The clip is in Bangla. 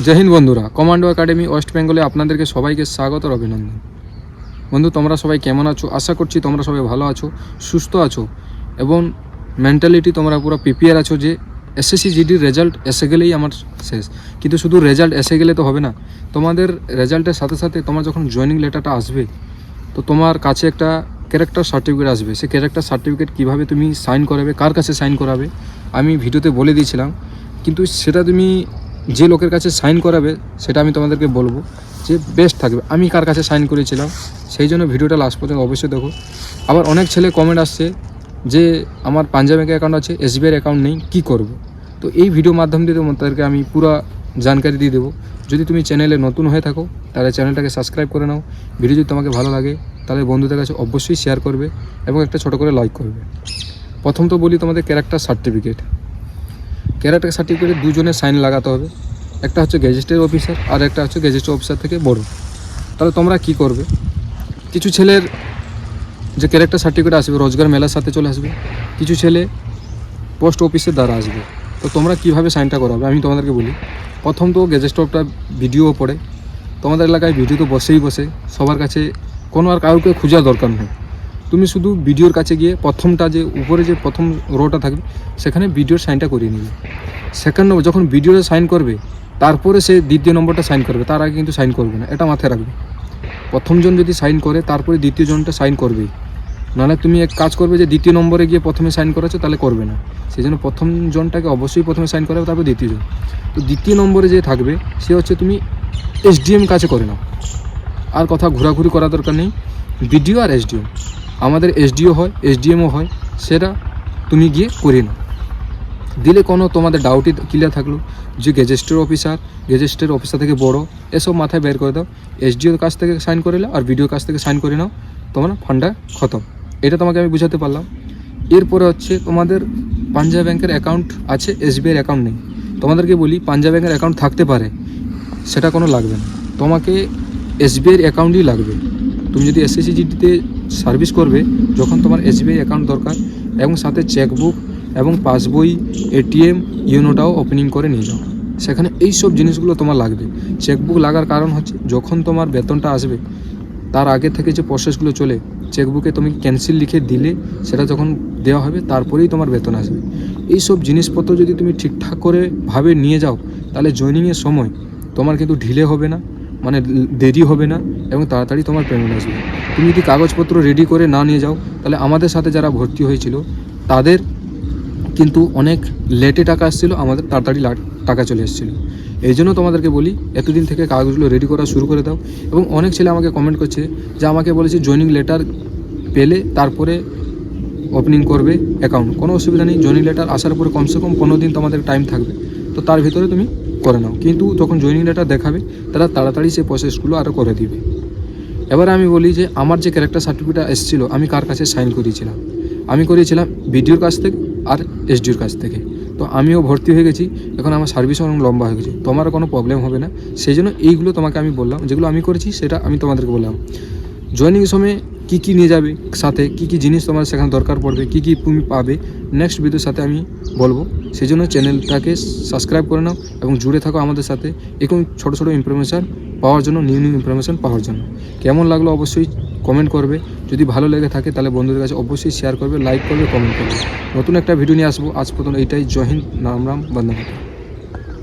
জয় হিন্দ বন্ধুরা, কমান্ডো একাডেমি ওয়েস্ট বেঙ্গলে আপনাদেরকে সবাইকে স্বাগত আর অভিনন্দন। বন্ধু, তোমরা সবাই কেমন আছো? আশা করছি তোমরা সবাই ভালো আছো, সুস্থ আছো এবং মেন্টালিটি তোমরা পুরো প্রিপেয়ার আছো যে এসএসসি জিডির রেজাল্ট এসে গেলেই আমার শেষ। কিন্তু শুধু রেজাল্ট এসে গেলে তো হবে না, তোমাদের রেজাল্টের সাথে সাথে তোমার যখন জয়েনিং লেটারটা আসবে তো তোমার কাছে একটা ক্যারেক্টার সার্টিফিকেট আসবে। সেই ক্যারেক্টার সার্টিফিকেট কীভাবে তুমি সাইন করাবে, কার কাছে সাইন করাবে আমি ভিডিওতে বলে দিয়েছিলাম, কিন্তু সেটা তুমি যে লোকের কাছে সাইন করাবে সেটা আমি তোমাদেরকে বলবো যে বেস্ট থাকবে। আমি কার কাছে সাইন করেছিলাম সেই জন্য ভিডিওটা লাস্ট পর্যন্ত অবশ্যই দেখো। আবার অনেক ছেলে কমেন্ট আসছে যে আমার পাঞ্জাব ব্যাঙ্কের অ্যাকাউন্ট আছে, এসবিআইয়ের অ্যাকাউন্ট নেই, কী করব। তো এই ভিডিও মাধ্যম দিয়ে তোমাদেরকে আমি পুরো জানকারি দিয়ে দেবো। যদি তুমি চ্যানেলে নতুন হয়ে থাকো তাহলে চ্যানেলটাকে সাবস্ক্রাইব করে নাও। ভিডিও যদি তোমাকে ভালো লাগে তাহলে বন্ধুদের কাছে অবশ্যই শেয়ার করবে এবং একটা ছোটো করে লাইক করবে। প্রথম তো বলি তোমাদের ক্যারেক্টার সার্টিফিকেট। ক্যারেক্টার সার্টিফিকেটে দুজনের সাইন লাগাতে হবে, একটা হচ্ছে গেজেটেড অফিসার আর একটা হচ্ছে গেজেটেড অফিসার থেকে বড়। তাহলে তোমরা কি করবে, কিছু ছেলের যে ক্যারেক্টার সার্টিফিকেট আসবে রোজগার মেলার সাথে চলে আসবে, কিছু ছেলে পোস্ট অফিসের দ্বারা আসবে। তো তোমরা কীভাবে সাইনটা করাবে আমি তোমাদেরকে বলি। প্রথম তো গেজেটেড অফটা ভিডিও পড়ে, তোমাদের এলাকায় ভিডিও তো বসে সবার কাছে, কোনো আর কাউকে খোঁজার দরকার নেই। তুমি শুধু ভিডিওর কাছে গিয়ে প্রথমটা যে উপরে যে প্রথম রোটা থাকবে সেখানে ভিডিওর সাইনটা করিয়ে নিবে। সেকেন্ড নম্বর যখন ভিডিওতে সাইন করবে তারপরে সে দ্বিতীয় নম্বরটা সাইন করবে, তার আগে কিন্তু সাইন করবে না, এটা মাথায় রাখবে। প্রথমজন যদি সাইন করে তারপরে দ্বিতীয়জনটা সাইন করবেই, নাহলে তুমি এক কাজ করবে যে দ্বিতীয় নম্বরে গিয়ে প্রথমে সাইন করেছো তাহলে করবে না। সেই জন্য প্রথমজনটাকে অবশ্যই প্রথমে সাইন করাবে, তারপর দ্বিতীয়জন। তো দ্বিতীয় নম্বরে যে থাকবে সে হচ্ছে তুমি এসডিএম কাছে করে নাও, আর কথা ঘোরাঘুরি করার দরকার নেই। বিডিও আর এসডিএম, আমাদের এসডিও হয় এসডিএমও হয়, সেটা তুমি গিয়ে করে নাও। দিলে কোনো তোমাদের ডাউটই ক্লিয়ার থাকলো যে গেজেটেড অফিসার থেকে বড়, এসব মাথায় বের করে দাও। এসডিওর কাছ থেকে সাইন করে নাও আর বিডিওর কাছ থেকে সাইন করে নাও, তোমার ফান্ডা খতম। এটা তোমাকে আমি বুঝাতে পারলাম। এরপরে হচ্ছে তোমাদের পাঞ্জাব ব্যাংকের অ্যাকাউন্ট আছে, এসবিআইয়ের অ্যাকাউন্ট নেই। তোমাদেরকে বলি পাঞ্জাব ব্যাংকের অ্যাকাউন্ট থাকতে পারে, সেটা কোনো লাগবে না, তোমাকে এসবিআইয়ের অ্যাকাউন্টই লাগবে। তুমি যদি এসএসসি জিডিতে সার্ভিস করবে, যখন তোমার এসবিআই অ্যাকাউন্ট দরকার এবং সাথে চেকবুক এবং পাসবই, এটিএম, ইউনোটাও ওপেনিং করে নিয়ে যাও। সেখানে এই সব জিনিসগুলো তোমার লাগবে। চেকবুক লাগার কারণ হচ্ছে যখন তোমার বেতনটা আসবে তার আগে থেকে যে প্রসেসগুলো চলে, চেকবুকে তুমি ক্যান্সেল লিখে দিলে সেটা যখন দেওয়া হবে তারপরেই তোমার বেতন আসবে। এই সব জিনিসপত্র যদি তুমি ঠিকঠাক করে ভাবে নিয়ে যাও তাহলে জয়েনিংয়ের সময় তোমার কিন্তু ঢিলে হবে না, মানে দেরি হবে না এবং তাড়াতাড়ি তোমার পেমেন্ট আসবে। তুমি যদি কাগজপত্র রেডি করে না নিয়ে যাও তাহলে আমাদের সাথে যারা ভর্তি হয়েছিল তাদের কিন্তু অনেক লেটে টাকা আসছিলো, আমাদের তাড়াতাড়ি টাকা চলে এসেছিলো। এই জন্য তোমাদেরকে বলি এতদিন থেকে কাগজগুলো রেডি করা শুরু করে দাও। এবং অনেক ছেলে আমাকে কমেন্ট করছে যে আমাকে বলেছে জয়েনিং লেটার পেলে তারপরে ওপেনিং করবে অ্যাকাউন্ট। কোনো অসুবিধা নেই, জয়েনিং লেটার আসার পরে কমসে কম 15 দিন তোমাদের টাইম থাকবে, তো তার ভিতরে তুমি করে নাও। কিন্তু যখন জয়েনিং লেটার দেখাবে তারা তাড়াতাড়ি সেই প্রসেসগুলো আরও করে দিবে। এবার আমি বলি যে আমার যে ক্যারেক্টার সার্টিফিকেটটা এসেছিলো আমি কার কাছে সাইন করিয়েছিলাম, আমি করিয়েছিলাম বিডিওর কাছ থেকে আর এসডিওর কাছ থেকে। তো আমিও ভর্তি হয়ে গেছি, এখন আমার সার্ভিসও অনেক লম্বা হয়ে গেছে, তোমার কোনো প্রবলেম হবে না। সেই জন্য এইগুলো তোমাকে আমি বললাম, যেগুলো আমি করেছি সেটা আমি তোমাদেরকে বললাম। জয়েনিংয়ের সময় কী নিয়ে যাবে, সাথে কী জিনিস তোমার সেখানে দরকার পড়বে, কী তুমি পাবে, নেক্সট ভিডিওর সাথে আমি বলবো। সেই জন্য চ্যানেলটাকে সাবস্ক্রাইব করে নাও এবং জুড়ে থাকো আমাদের সাথে এরকম ছোটো ছোটো ইনফরমেশান পাওয়ার জন্য, নিউ ইনফরমেশান পাওয়ার জন্য। কেমন লাগলো অবশ্যই কমেন্ট করবে, যদি ভালো লেগে থাকে তাহলে বন্ধুদের কাছে অবশ্যই শেয়ার করবে, লাইক করবে, কমেন্ট করবে। নতুন একটা ভিডিও নিয়ে আসবো। আজ পর্যন্ত এইটাই। জয় হিন্দ, রাম রাম, বন্দে মাতরম।